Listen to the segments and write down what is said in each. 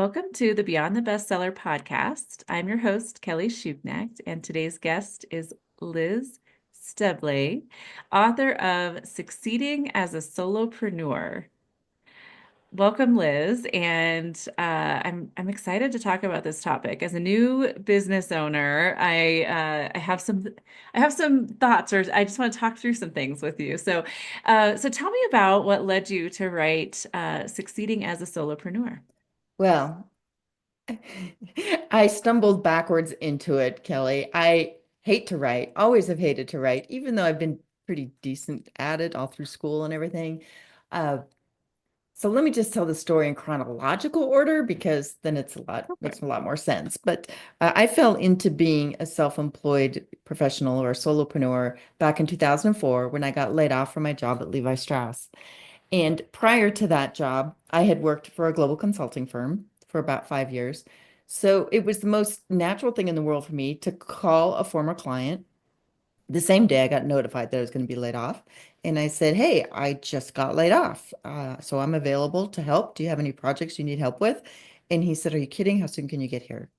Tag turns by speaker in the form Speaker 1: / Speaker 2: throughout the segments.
Speaker 1: Welcome to the Beyond the Bestseller podcast. I'm your host, Kelly Schupnacht, and today's guest is Liz Steblay, author of Succeeding as a Solopreneur. Welcome, Liz, and I'm excited to talk about this topic. As a new business owner, I have some thoughts, or I just want to talk through some things with you. So tell me about what led you to write Succeeding as a Solopreneur.
Speaker 2: Well, I stumbled backwards into it, Kelly. I hate to write, always have hated to write, even though I've been pretty decent at it all through school and everything. Uh, so let me just tell the story in chronological order because then makes a lot more sense. But I fell into being a self-employed professional or solopreneur back in 2004 when I got laid off from my job at Levi Strauss. And prior to that job, I had worked for a global consulting firm for about 5 years. So it was the most natural thing in the world for me to call a former client. The same day I got notified that I was going to be laid off. And I said, "Hey, I just got laid off. So I'm available to help. Do you have any projects you need help with?" And he said, "Are you kidding? How soon can you get here?"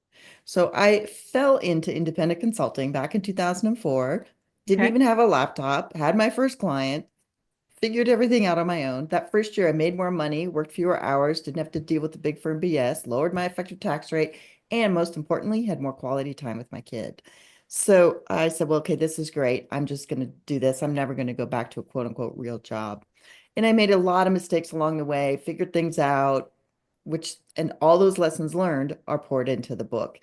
Speaker 2: So I fell into independent consulting back in 2004, didn't
Speaker 1: Okay.
Speaker 2: even have a laptop, had my first client, figured everything out on my own. That first year, I made more money, worked fewer hours, didn't have to deal with the big firm BS, lowered my effective tax rate, and most importantly, had more quality time with my kid. So I said, well, okay, this is great. I'm just going to do this. I'm never going to go back to a quote unquote real job. And I made a lot of mistakes along the way, figured things out, and all those lessons learned are poured into the book.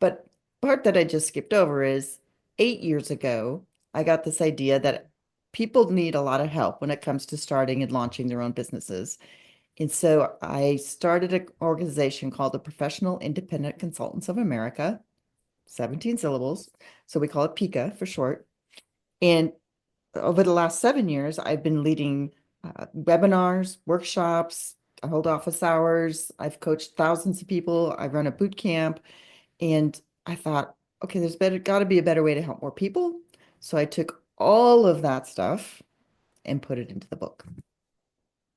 Speaker 2: But part that I just skipped over is 8 years ago, I got this idea that people need a lot of help when it comes to starting and launching their own businesses. And so I started an organization called the Professional Independent Consultants of America, 17 syllables. So we call it PICA for short. And over the last 7 years, I've been leading webinars, workshops, I hold office hours. I've coached thousands of people. I run a boot camp. And I thought, okay, got to be a better way to help more people. So I took all of that stuff and put it into the book.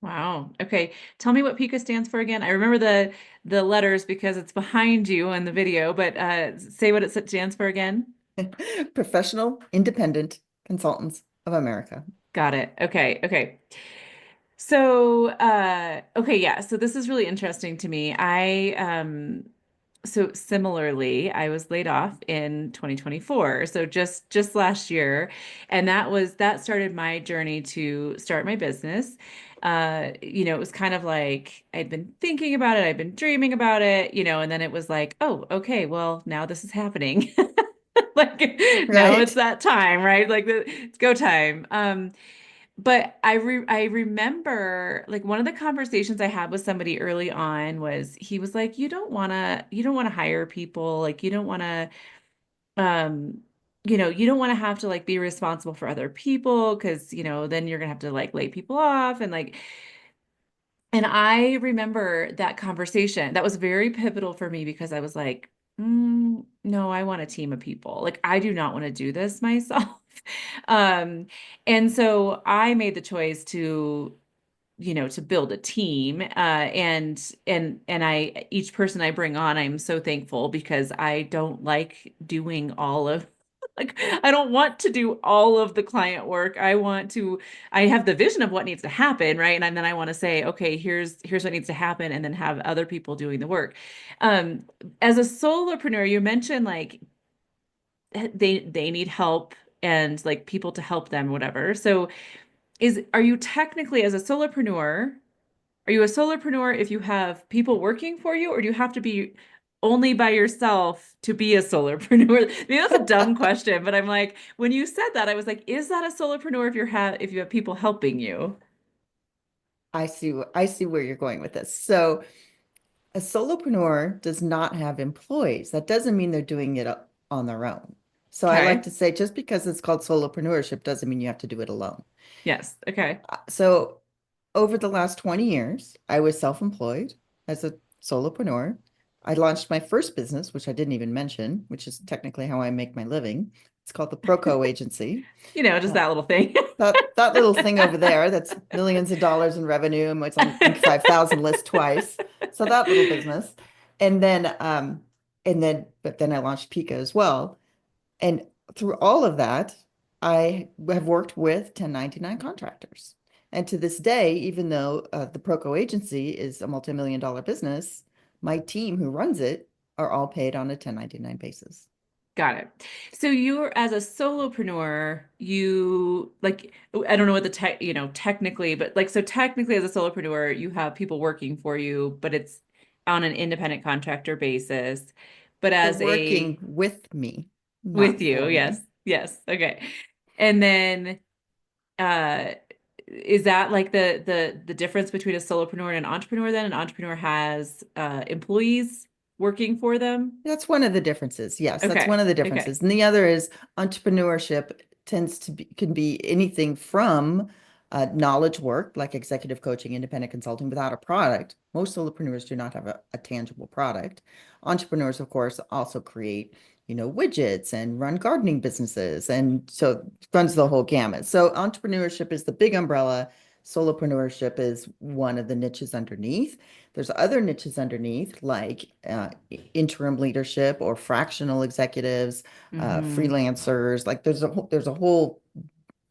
Speaker 1: Wow. Okay. Tell me what PICA stands for again. I remember the letters because it's behind you in the video, but say what it stands for again.
Speaker 2: Professional Independent Consultants of America.
Speaker 1: Got it. Okay. Okay. So, okay, yeah. So this is really interesting to me. So similarly, I was laid off in 2024. So just last year, and that started my journey to start my business. It was kind of like I'd been thinking about it, I'd been dreaming about it, and then it was like, oh, okay, well, now this is happening. Like now it's
Speaker 2: Right.
Speaker 1: that time, right? It's go time. But I remember like one of the conversations I had with somebody early on was he was like, you don't want to hire people, like you don't want to um you don't want to have to like be responsible for other people because then you're gonna have to like lay people off and I remember that conversation. That was very pivotal for me because I was like, no, I want a team of people. Like, I do not want to do this myself. Um, and so I made the choice to build a team. And each person I bring on, I'm so thankful because I don't like doing all of like I don't want to do all of the client work. I have the vision of what needs to happen, right? And then I want to say, okay, here's what needs to happen, and then have other people doing the work. Um, as a solopreneur, you mentioned like they need help and like people to help them, whatever. So are you technically as a solopreneur, are you a solopreneur if you have people working for you, or do you have to be only by yourself to be a solopreneur? Maybe that's a dumb question, but I'm like, when you said that, I was like, is that a solopreneur if you have people helping you?
Speaker 2: I see where you're going with this. So a solopreneur does not have employees. That doesn't mean they're doing it on their own. So I like
Speaker 1: Okay.
Speaker 2: to say just because it's called solopreneurship doesn't mean you have to do it alone.
Speaker 1: Yes. Okay.
Speaker 2: So over the last 20 years, I was self-employed as a solopreneur. I launched my first business, which I didn't even mention, which is technically how I make my living. It's called the Proco Agency.
Speaker 1: Just
Speaker 2: Uh,
Speaker 1: that little thing.
Speaker 2: that little thing over there that's millions of dollars in revenue and it's on Inc. 5000 list twice. So that little business. And but then I launched Pico as well. And through all of that, I have worked with 1099 contractors. And to this day, even though the Proco agency is a multi-million dollar business, my team who runs it are all paid on a 1099 basis.
Speaker 1: Got it. So you're as a solopreneur, you like I don't know what the tech, technically, but like so technically as a solopreneur, you have people working for you, but it's on an independent contractor basis. But
Speaker 2: They're
Speaker 1: as a
Speaker 2: working with me,
Speaker 1: with
Speaker 2: not
Speaker 1: you,
Speaker 2: for
Speaker 1: yes.
Speaker 2: me.
Speaker 1: Yes. Okay. And then uh is that like the difference between a solopreneur and an entrepreneur then? An entrepreneur has employees working for them?
Speaker 2: That's one of the differences. Yes, that's
Speaker 1: Okay.
Speaker 2: one of the
Speaker 1: Okay.
Speaker 2: differences. And the other is entrepreneurship tends to be can be anything from knowledge work, like executive coaching, independent consulting, without a product. Most solopreneurs do not have a tangible product. Entrepreneurs, of course, also create, widgets and run gardening businesses. And so it runs the whole gamut. So entrepreneurship is the big umbrella. Solopreneurship is one of the niches underneath. There's other niches underneath, like interim leadership or fractional executives,
Speaker 1: Mm-hmm.
Speaker 2: freelancers. Like there's a whole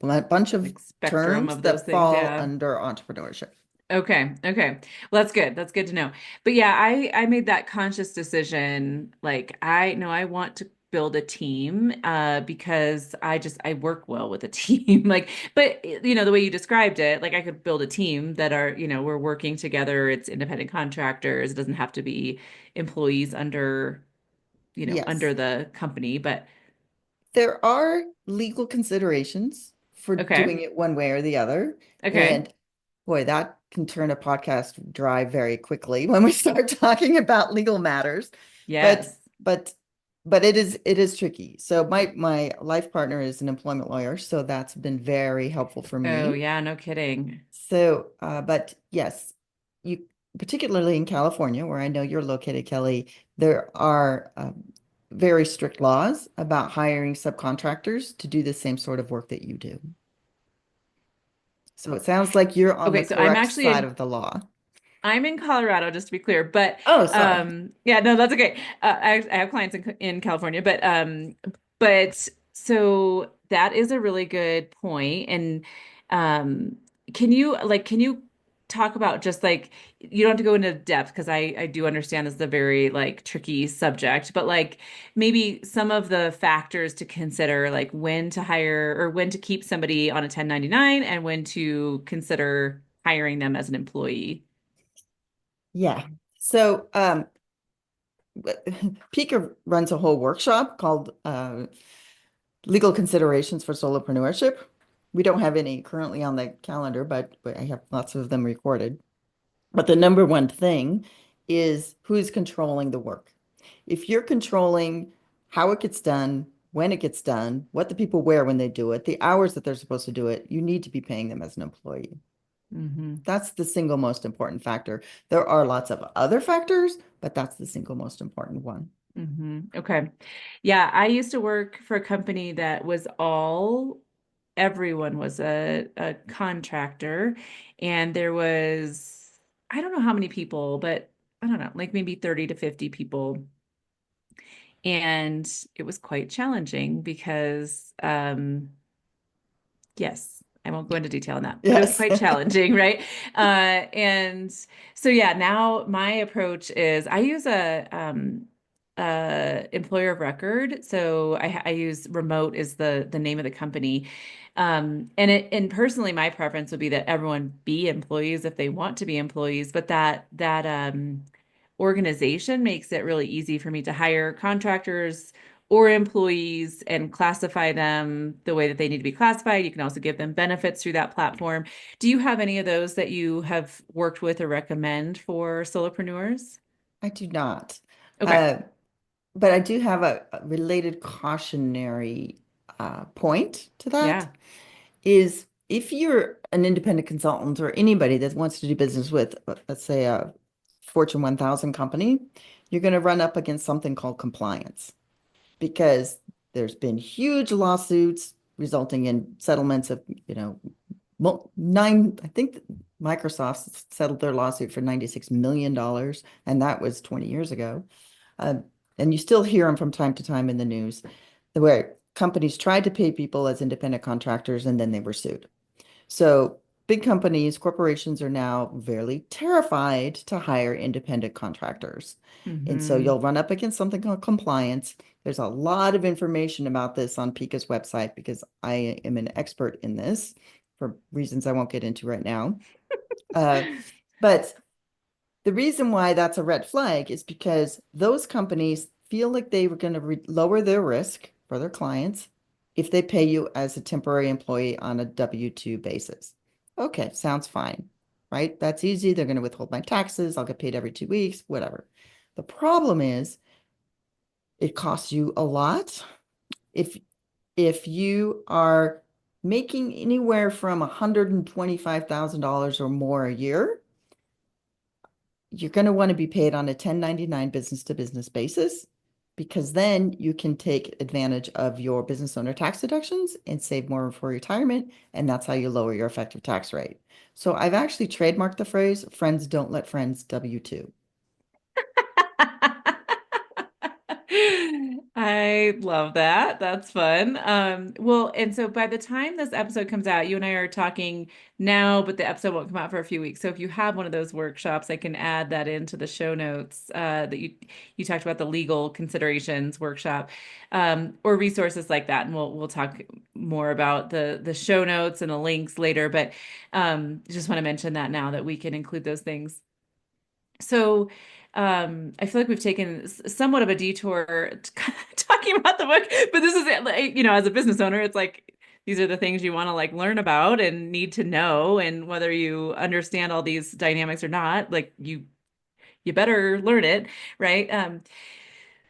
Speaker 2: bunch of
Speaker 1: Like spectrum
Speaker 2: terms
Speaker 1: of those
Speaker 2: that
Speaker 1: things.
Speaker 2: fall
Speaker 1: Yeah.
Speaker 2: under entrepreneurship.
Speaker 1: Okay. Okay. Well, that's good. That's good to know. But yeah, I made that conscious decision. Like I know I want to build a team because I work well with a team. Like, but the way you described it, like I could build a team that are, we're working together. It's independent contractors. It doesn't have to be employees under,
Speaker 2: Yes.
Speaker 1: under the company, but
Speaker 2: There are legal considerations for
Speaker 1: okay.
Speaker 2: doing it one way or the other.
Speaker 1: Okay.
Speaker 2: And boy, that can turn a podcast dry very quickly when we start talking about legal matters. But
Speaker 1: Yes.
Speaker 2: but but it is tricky. So my life partner is an employment lawyer, so that's been very helpful for
Speaker 1: Oh,
Speaker 2: me.
Speaker 1: yeah, no kidding.
Speaker 2: So but yes, you particularly in California, where I know you're located, Kelly, there are very strict laws about hiring subcontractors to do the same sort of work that you do. So it sounds like you're on the
Speaker 1: Okay, so I'm
Speaker 2: correct
Speaker 1: actually
Speaker 2: side
Speaker 1: in
Speaker 2: of the law.
Speaker 1: I'm in Colorado, just to be clear, but
Speaker 2: Oh, sorry.
Speaker 1: yeah, no, that's okay. I have clients in California, but so that is a really good point. And um, can you talk about just like you don't have to go into depth because I do understand this is a very like tricky subject, but like maybe some of the factors to consider, like when to hire or when to keep somebody on a 1099 and when to consider hiring them as an employee.
Speaker 2: Yeah. So Pika runs a whole workshop called Legal Considerations for Solopreneurship. We don't have any currently on the calendar, but I have lots of them recorded. But the number one thing is who's controlling the work. If you're controlling how it gets done, when it gets done, what the people wear when they do it, the hours that they're supposed to do it, you need to be paying them as an employee.
Speaker 1: Hmm.
Speaker 2: That's the single most important factor. There are lots of other factors, but that's the single most important one.
Speaker 1: Okay. Yeah, I used to work for a company that was everyone was a contractor, and there was, I don't know how many people, but I don't know, like maybe 30 to 50 people. And it was quite challenging because yes, I won't go into detail on that, but it was
Speaker 2: Yes.
Speaker 1: quite challenging, right? And so yeah, now my approach is I use a employer of record. So I use remote is the name of the company. And personally, my preference would be that everyone be employees if they want to be employees, but that organization makes it really easy for me to hire contractors or employees and classify them the way that they need to be classified. You can also give them benefits through that platform. Do you have any of those that you have worked with or recommend for solopreneurs?
Speaker 2: I do not.
Speaker 1: Okay.
Speaker 2: Uh, but I do have a related cautionary point to that
Speaker 1: Yeah.
Speaker 2: is if you're an independent consultant or anybody that wants to do business with, let's say, a Fortune 1000 company, you're going to run up against something called compliance because there's been huge lawsuits resulting in settlements of, nine, I think Microsoft settled their lawsuit for $96 million, and that was 20 years ago. Uh, and you still hear them from time to time in the news, where companies tried to pay people as independent contractors and then they were sued. So big companies, corporations are now very terrified to hire independent contractors. And so
Speaker 1: Hmm.
Speaker 2: you'll run up against something called compliance. There's a lot of information about this on Pika's website because I am an expert in this for reasons I won't get into right now. Uh, but the reason why that's a red flag is because those companies feel like they were going to lower their risk for their clients if they pay you as a temporary employee on a W-2 basis. Okay, sounds fine, right? That's easy. They're going to withhold my taxes. I'll get paid every 2 weeks, whatever. The problem is it costs you a lot. If you are making anywhere from $125,000 or more a year, you're going to want to be paid on a 1099 business to business basis because then you can take advantage of your business owner tax deductions and save more for retirement. And that's how you lower your effective tax rate. So I've actually trademarked the phrase, friends don't let friends W-2.
Speaker 1: I love that. That's fun. Well, and so by the time this episode comes out, you and I are talking now, but the episode won't come out for a few weeks. So if you have one of those workshops, I can add that into the show notes that you talked about the legal considerations workshop, or resources like that, and we'll talk more about the show notes and the links later. But just want to mention that now that we can include those things. So, I feel like we've taken somewhat of a detour talking about the book, but this is it, like, as a business owner, it's like these are the things you want to like learn about and need to know, and whether you understand all these dynamics or not, like you better learn it, right?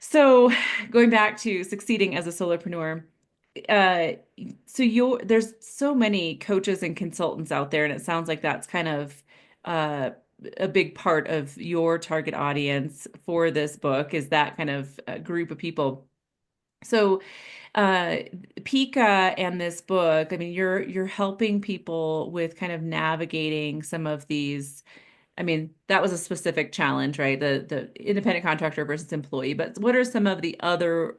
Speaker 1: So going back to succeeding as a solopreneur, uh, so there's so many coaches and consultants out there, and it sounds like that's kind of uh, a big part of your target audience for this book is that kind of group of people. So, uh, Pika and this book, I mean, you're helping people with kind of navigating some of these. I mean, that was a specific challenge, right? The independent contractor versus employee. But what are some of the other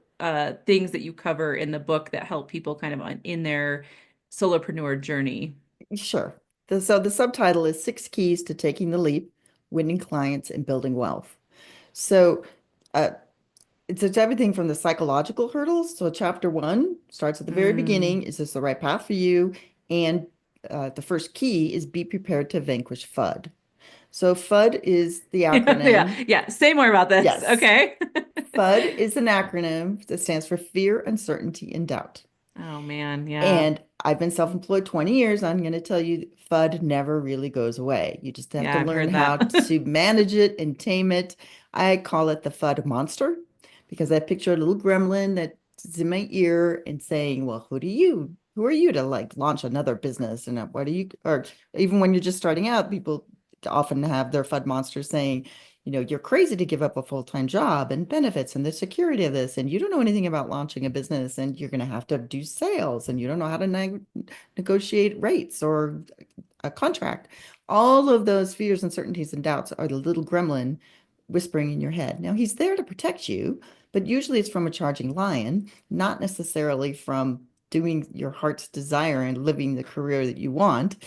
Speaker 1: things that you cover in the book that help people kind of in their solopreneur journey?
Speaker 2: Sure. So the subtitle is Six Keys to Taking the Leap, Winning Clients and Building Wealth. So uh, it's everything from the psychological hurdles. So chapter one starts at the very
Speaker 1: Mm.
Speaker 2: beginning. Is this the right path for you? And the first key is be prepared to vanquish FUD. So FUD is the
Speaker 1: Yeah,
Speaker 2: acronym.
Speaker 1: yeah. Say more about this.
Speaker 2: Yes,
Speaker 1: Okay.
Speaker 2: FUD is an acronym that stands for fear, uncertainty, and doubt.
Speaker 1: Oh man, yeah.
Speaker 2: And I've been self-employed 20 years. I'm going to tell you, FUD never really goes away. You just have to
Speaker 1: Yeah, I've
Speaker 2: learn
Speaker 1: heard
Speaker 2: how
Speaker 1: that.
Speaker 2: to manage it and tame it. I call it the FUD monster because I picture a little gremlin that's in my ear and saying, well, who are you to like launch another business? And what do you, or even when you're just starting out, people often have their FUD monster saying, you're crazy to give up a full-time job and benefits and the security of this, and you don't know anything about launching a business, and you're going to have to do sales, and you don't know how to negotiate rates or a contract. All of those fears, uncertainties, and doubts are the little gremlin whispering in your head. Now, he's there to protect you, but usually it's from a charging lion, not necessarily from doing your heart's desire and living the career that you want.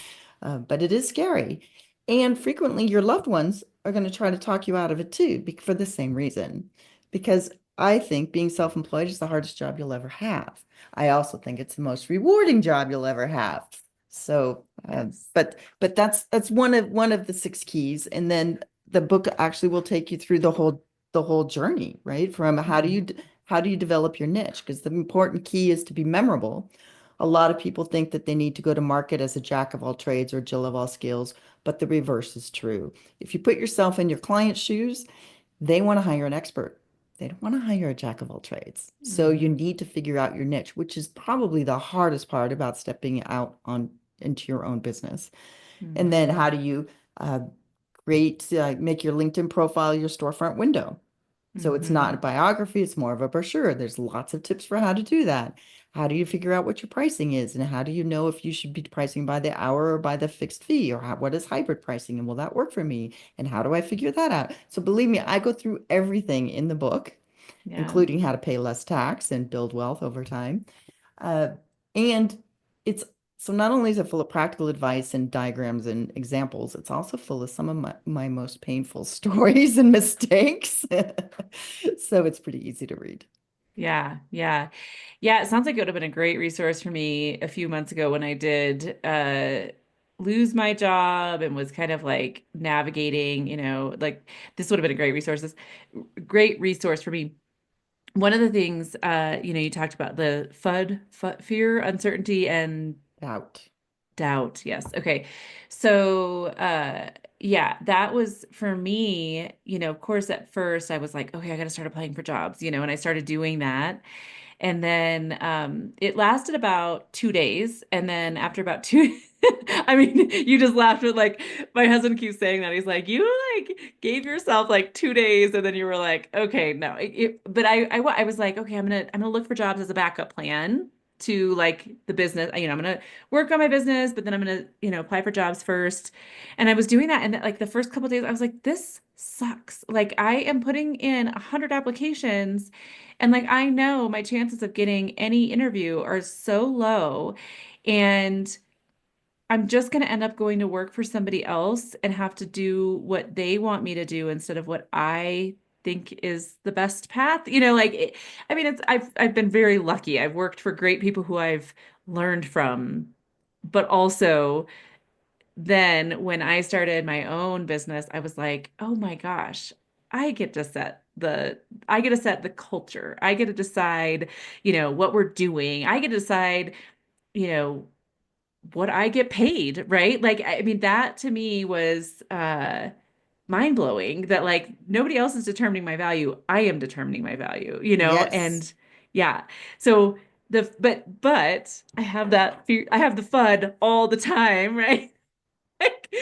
Speaker 2: But it is scary. And frequently, your loved ones are going to try to talk you out of it too, for the same reason. Because I think being self-employed is the hardest job you'll ever have. I also think it's the most rewarding job you'll ever have. So,
Speaker 1: Yes.
Speaker 2: but that's one of the six keys, and then the book actually will take you through the whole journey, right? From
Speaker 1: Mhm.
Speaker 2: how do you develop your niche? Because the important key is to be memorable. A lot of people think that they need to go to market as a jack of all trades or Jill of all skills, but the reverse is true. If you put yourself in your client's shoes, they want to hire an expert. They don't want to hire a jack of all trades. So you
Speaker 1: Mhm.
Speaker 2: need to figure out your niche, which is probably the hardest part about stepping out on into your own business. And then
Speaker 1: Mhm.
Speaker 2: how do you uh, make your LinkedIn profile your storefront window? So it's not a
Speaker 1: Hmm.
Speaker 2: biography, it's more of a brochure. There's lots of tips for how to do that. How do you figure out what your pricing is? And how do you know if you should be pricing by the hour or by the fixed fee? Or what is hybrid pricing? And will that work for me? And how do I figure that out? So believe me, I go through everything in the book,
Speaker 1: Yeah.
Speaker 2: including how to pay less tax and build wealth over time. Uh, and it's so not only is it full of practical advice and diagrams and examples, it's also full of some of my most painful stories and mistakes. So it's pretty easy to read.
Speaker 1: Yeah, yeah. Yeah, it sounds like it would have been a great resource for me a few months ago when I did lose my job and was kind of like navigating, like this would have been a great resource for me. One of the things you talked about the FUD, fear, uncertainty, and
Speaker 2: Out.
Speaker 1: doubt. Yes. Okay. So, yeah, that was for me, of course, at first I was like, okay, I got to start applying for jobs, and I started doing that. And then it lasted about 2 days. And then after about two, I mean, you just laughed with like my husband keeps saying that. He's like, you like gave yourself like 2 days, and then you were like, okay, no. But I was like, okay, I'm gonna look for jobs as a backup plan to like the business. I'm gonna work on my business, but then I'm gonna, apply for jobs first. And I was doing that, and like the first couple of days, I was like, this sucks. Like I am putting in 100 applications. And like I know my chances of getting any interview are so low, and I'm just going to end up going to work for somebody else and have to do what they want me to do instead of what I think is the best path. I mean, I've been very lucky. I've worked for great people who I've learned from, but also then when I started my own business, I was like, oh my gosh, I get to set the I get to set the culture. I get to decide, what we're doing. I get to decide, you know, what I get paid, right? Like, I mean, that to me was mind-blowing that like nobody else is determining my value. I am determining my value,
Speaker 2: Yes.
Speaker 1: and yeah. So but I have that fear, I have the FUD all the time, right? Like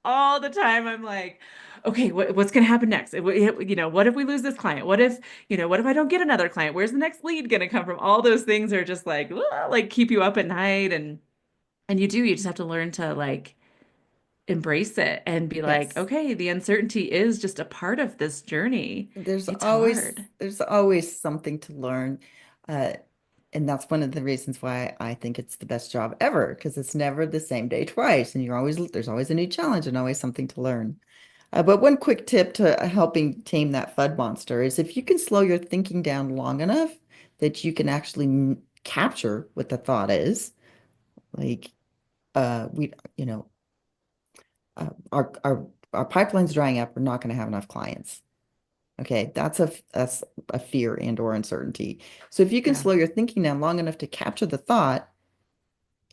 Speaker 1: all the time I'm like, okay, what's going to happen next? What if we lose this client? What if I don't get another client? Where's the next lead going to come from? All those things are just like, like keep you up at night. And you just have to learn to like embrace it and be like,
Speaker 2: Yes.
Speaker 1: okay, the uncertainty is just a part of this journey.
Speaker 2: There's
Speaker 1: It's
Speaker 2: always
Speaker 1: hard.
Speaker 2: there's always something to learn. Uh, and that's one of the reasons why I think it's the best job ever, because it's never the same day twice, and there's always a new challenge and always something to learn. But one quick tip to helping tame that FUD monster is if you can slow your thinking down long enough that you can actually capture what the thought is, like we, our pipeline's drying up, we're not going to have enough clients. Okay, that's a fear and or uncertainty. So if you can
Speaker 1: Yeah.
Speaker 2: slow your thinking down long enough to capture the thought,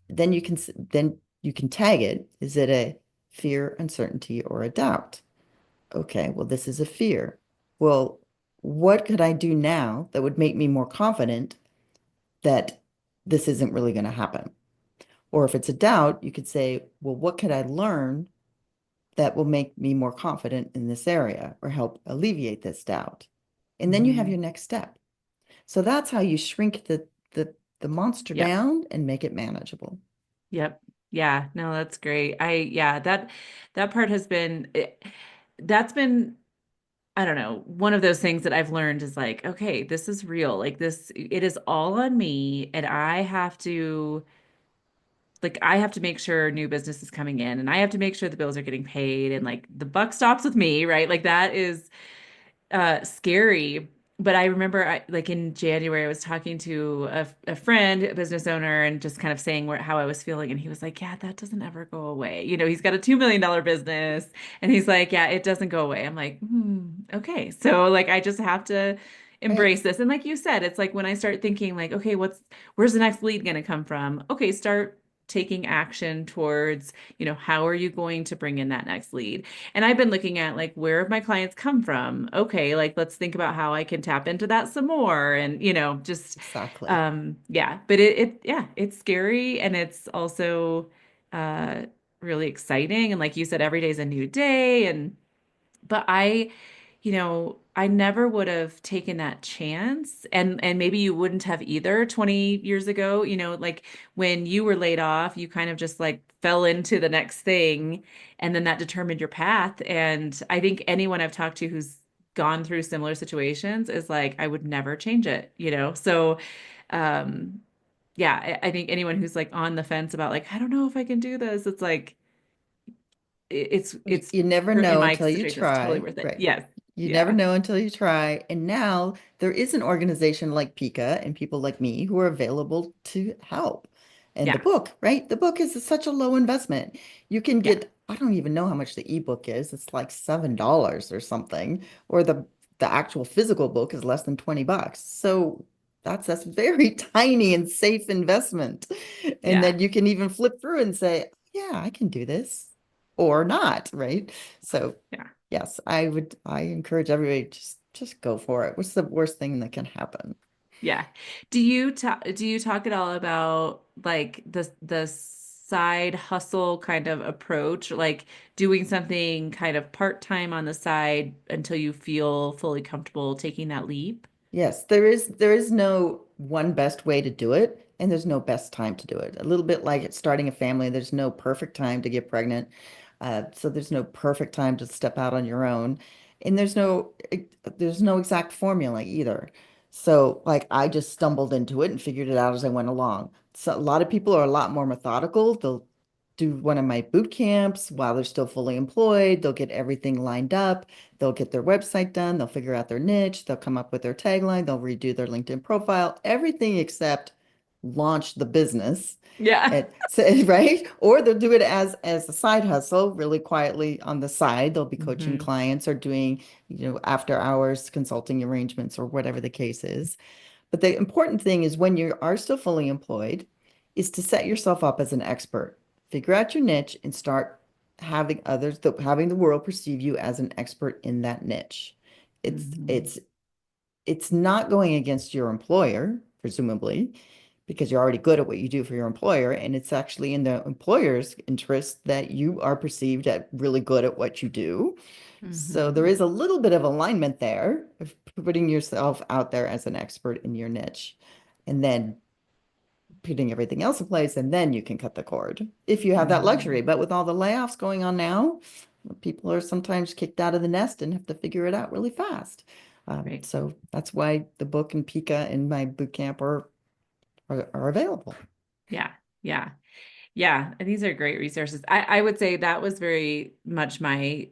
Speaker 2: then you can tag it. Is it a fear, uncertainty, or a doubt? Okay, well, this is a fear. Well, what could I do now that would make me more confident that this isn't really going to happen? Or if it's a doubt, you could say, well, what could I learn that will make me more confident in this area or help alleviate this doubt? And then you have
Speaker 1: Hmm.
Speaker 2: your next step. So that's how you shrink the monster
Speaker 1: Yep.
Speaker 2: down and make it manageable.
Speaker 1: Yep. Yeah. No, that's great. Yeah, that part that's been, I don't know, one of those things that I've learned is like, okay, this is real. Like it is all on me, and I have to make sure new business is coming in, and I have to make sure the bills are getting paid, and like the buck stops with me, right? Like that is scary. But I remember like in January, I was talking to a friend, a business owner, and just kind of saying how I was feeling. And he was like, yeah, that doesn't ever go away. He's got a $2 million business, and he's like, yeah, it doesn't go away. I'm like, okay. So like, I just have to
Speaker 2: And
Speaker 1: embrace this. And like you said, it's like when I start thinking like, okay, where's the next lead going to come from? Okay, start taking action towards, how are you going to bring in that next lead? And I've been looking at like where have my clients come from? Okay, like let's think about how I can tap into that some more and just
Speaker 2: exactly.
Speaker 1: yeah, but yeah, it's scary, and it's also really exciting, and like you said, every day is a new day. And but I never would have taken that chance, and maybe you wouldn't have either 20 years ago, like when you were laid off, you kind of just like fell into the next thing, and then that determined your path. And I think anyone I've talked to who's gone through similar situations is like, I would never change it. So um yeah, I think anyone who's like on the fence about like, I don't know if I can do this, it's like it's
Speaker 2: You never
Speaker 1: in
Speaker 2: know
Speaker 1: my
Speaker 2: until you
Speaker 1: situation, it's totally
Speaker 2: try,
Speaker 1: worth it.
Speaker 2: right?
Speaker 1: Yes.
Speaker 2: You never
Speaker 1: Yeah.
Speaker 2: know until you try. And now there is an organization like Pika and people like me who are available to help. And the
Speaker 1: Yeah.
Speaker 2: book, right? The book is such a low investment. You can
Speaker 1: Yeah.
Speaker 2: get, I don't even know how much the ebook is. It's like $7 or something, or the actual physical book is less than 20 bucks. So that's very tiny and safe investment. And
Speaker 1: Yeah.
Speaker 2: then you can even flip through and say, yeah, I can do this or not, right? So
Speaker 1: Yeah.
Speaker 2: yes, I encourage everybody just go for it. What's the worst thing that can happen?
Speaker 1: Yeah. Do you talk at all about like the side hustle kind of approach, like doing something kind of part-time on the side until you feel fully comfortable taking that leap?
Speaker 2: Yes, there is no one best way to do it, and there's no best time to do it. A little bit like it's starting a family, there's no perfect time to get pregnant. So there's no perfect time to step out on your own. And there's no exact formula either. So like I just stumbled into it and figured it out as I went along. So a lot of people are a lot more methodical. They'll do one of my boot camps while they're still fully employed. They'll get everything lined up. They'll get their website done. They'll figure out their niche. They'll come up with their tagline. They'll redo their LinkedIn profile, everything except launch the business.
Speaker 1: Yeah.
Speaker 2: And so, right? Or they'll do it as a side hustle, really quietly on the side. They'll be coaching
Speaker 1: Hmm.
Speaker 2: clients or doing, after hours consulting arrangements or whatever the case is. But the important thing is when you are still fully employed, is to set yourself up as an expert. Figure out your niche and start having the world perceive you as an expert in that niche. It's
Speaker 1: Hmm.
Speaker 2: it's it's not going against your employer, presumably, because you're already good at what you do for your employer, and it's actually in the employer's interest that you are perceived as really good at what you do. So there
Speaker 1: Hmm.
Speaker 2: is a little bit of alignment there of putting yourself out there as an expert in your niche, and then putting everything else in place, and then you can cut the cord if you have that luxury.
Speaker 1: Hmm.
Speaker 2: But with all the layoffs going on now, people are sometimes kicked out of the nest and have to figure it out really fast.
Speaker 1: Right.
Speaker 2: So that's why the book and Pika and my boot camp are available.
Speaker 1: Yeah. Yeah. Yeah, and these are great resources. I would say that was very much my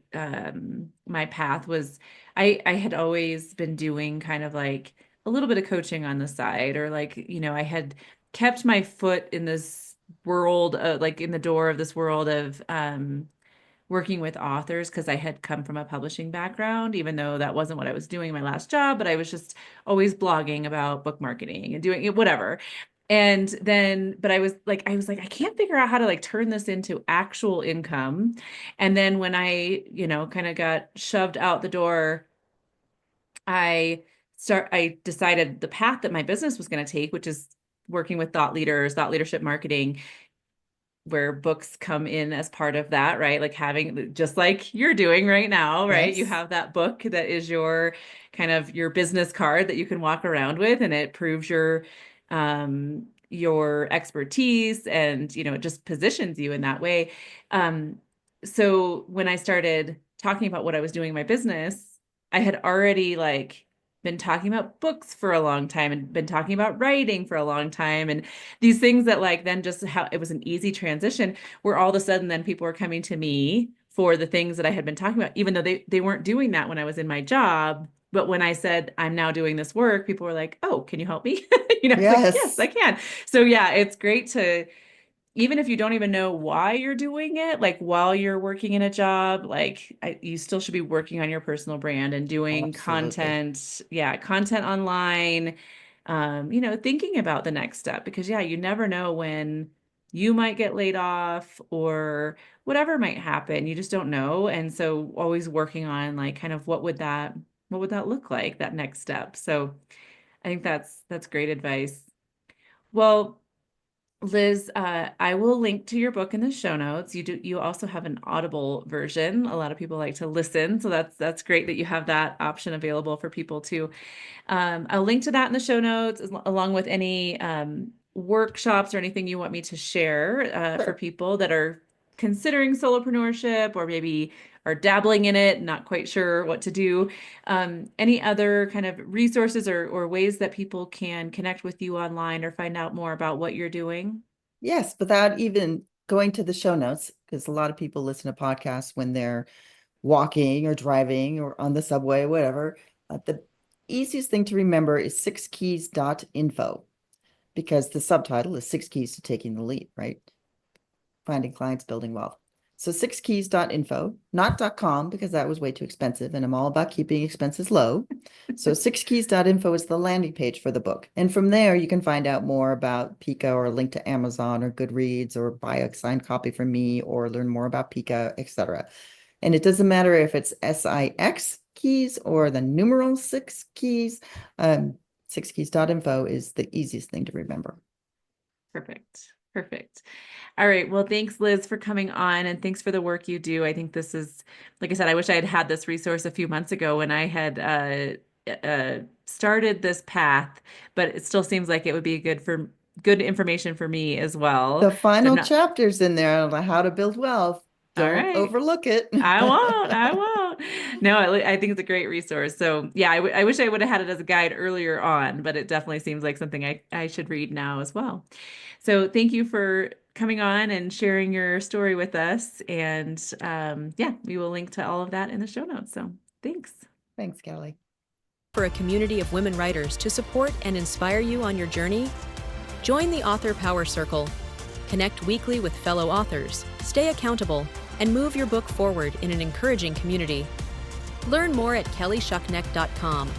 Speaker 1: path was I had always been doing kind of like a little bit of coaching on the side, or like, I had kept my foot in this world, like in the door of this world of working with authors because I had come from a publishing background, even though that wasn't what I was doing in my last job, but I was just always blogging about book marketing and doing it, whatever. And then, but I was like, I can't figure out how to like turn this into actual income. And then when I, kind of got shoved out the door, I decided the path that my business was going to take, which is working with thought leaders, thought leadership marketing, where books come in as part of that, right? Like having, just like you're doing right now, right? You
Speaker 2: Yes.
Speaker 1: have that book that is your kind of your business card that you can walk around with, and it proves your expertise, and it just positions you in that way. Um so when I started talking about what I was doing in my business, I had already like been talking about books for a long time and been talking about writing for a long time, and these things that like then just how it was an easy transition, where all of a sudden then people were coming to me for the things that I had been talking about, even though they weren't doing that when I was in my job. But when I said I'm now doing this work, people were like, "Oh, can you help me?" It's like, "Yes, I
Speaker 2: Yes.
Speaker 1: can." So yeah, it's great to, even if you don't even know why you're doing it, like while you're working in a job, like you still should be working on your personal brand and doing
Speaker 2: Absolutely.
Speaker 1: content, yeah, content online, thinking about the next step, because yeah, you never know when you might get laid off or whatever might happen. You just don't know. And so always working on like kind of what would that look like, that next step. So I think that's great advice. Well, Liz, I will link to your book in the show notes. You also have an Audible version. A lot of people like to listen, so that's great that you have that option available for people too. I'll link to that in the show notes, along with any workshops or anything you want me to share for
Speaker 2: Sure.
Speaker 1: people that are considering solopreneurship or maybe are dabbling in it, not quite sure what to do. Any other kind of resources or ways that people can connect with you online or find out more about what you're doing?
Speaker 2: Yes, without even going to the show notes, because a lot of people listen to podcasts when they're walking or driving or on the subway, whatever. The easiest thing to remember is sixkeys.info because the subtitle is Six Keys to Taking the Lead, right? Finding clients, building wealth. So sixkeys.info, not .com, because that was way too expensive, and I'm all about keeping expenses low. So sixkeys.info is the landing page for the book. And from there, you can find out more about Pika or link to Amazon or Goodreads or buy a signed copy from me or learn more about Pika, etc. And it doesn't matter if it's SIX keys or the numeral six keys. Sixkeys.info is the easiest thing to remember.
Speaker 1: Perfect. Perfect. All right. Well, thanks, Liz, for coming on, and thanks for the work you do. I think this is, like I said, I wish I had had this resource a few months ago when I had started this path, but it still seems like it would be good information for me as well.
Speaker 2: The
Speaker 1: So I'm
Speaker 2: final
Speaker 1: not,
Speaker 2: chapters in there on how to build wealth.
Speaker 1: all
Speaker 2: Don't
Speaker 1: right.
Speaker 2: overlook it.
Speaker 1: I won't. I won't. No, I think it's a great resource. So yeah, I wish I would have had it as a guide earlier on, but it definitely seems like something I should read now as well. So thank you for coming on and sharing your story with us. And yeah, we will link to all of that in the show notes. So thanks.
Speaker 2: Thanks, Kelly.
Speaker 3: For a community of women writers to support and inspire you on your journey, join the Author Power Circle. Connect weekly with fellow authors, stay accountable, and move your book forward in an encouraging community. Learn more at kellyshuckneck.com.